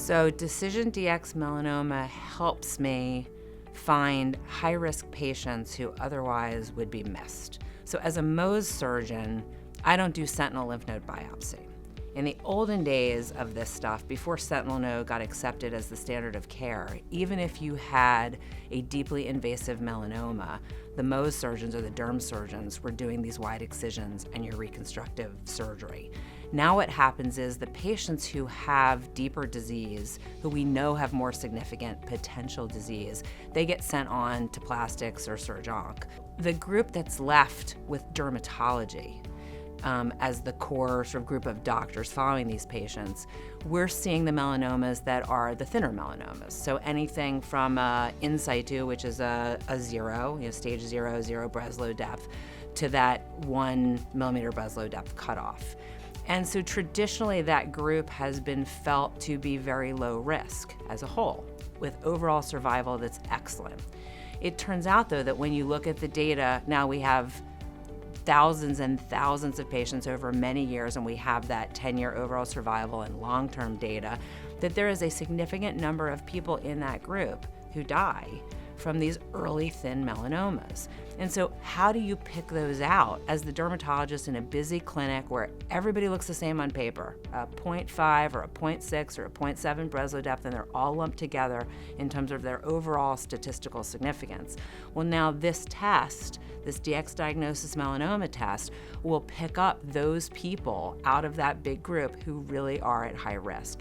So DecisionDx-Melanoma helps me find high-risk patients who otherwise would be missed. So as a Mohs surgeon, I don't do sentinel lymph node biopsy. In the olden days of this stuff, before sentinel node got accepted as the standard of care, even if you had a deeply invasive melanoma, the Mohs surgeons or the derm surgeons were doing these wide excisions and your reconstructive surgery. Now what happens is the patients who have deeper disease, who we know have more significant potential disease, they get sent on to plastics or surg-onc. The group that's left with dermatology, as the core sort of group of doctors following these patients, we're seeing the melanomas that are the thinner melanomas. So anything from in situ, which is a 0, stage 0 Breslow depth, to that 1 millimeter Breslow depth cutoff. And so traditionally that group has been felt to be very low risk as a whole, with overall survival that's excellent. It turns out though that when you look at the data, now we have thousands and thousands of patients over many years, and we have that 10-year overall survival and long-term data, that there is a significant number of people in that group who die from these early thin melanomas. And so how do you pick those out as the dermatologist in a busy clinic where everybody looks the same on paper, a 0.5 or a 0.6 or a 0.7 Breslow depth, and they're all lumped together in terms of their overall statistical significance? Well, now this test, this DX diagnosis melanoma test, will pick up those people out of that big group who really are at high risk.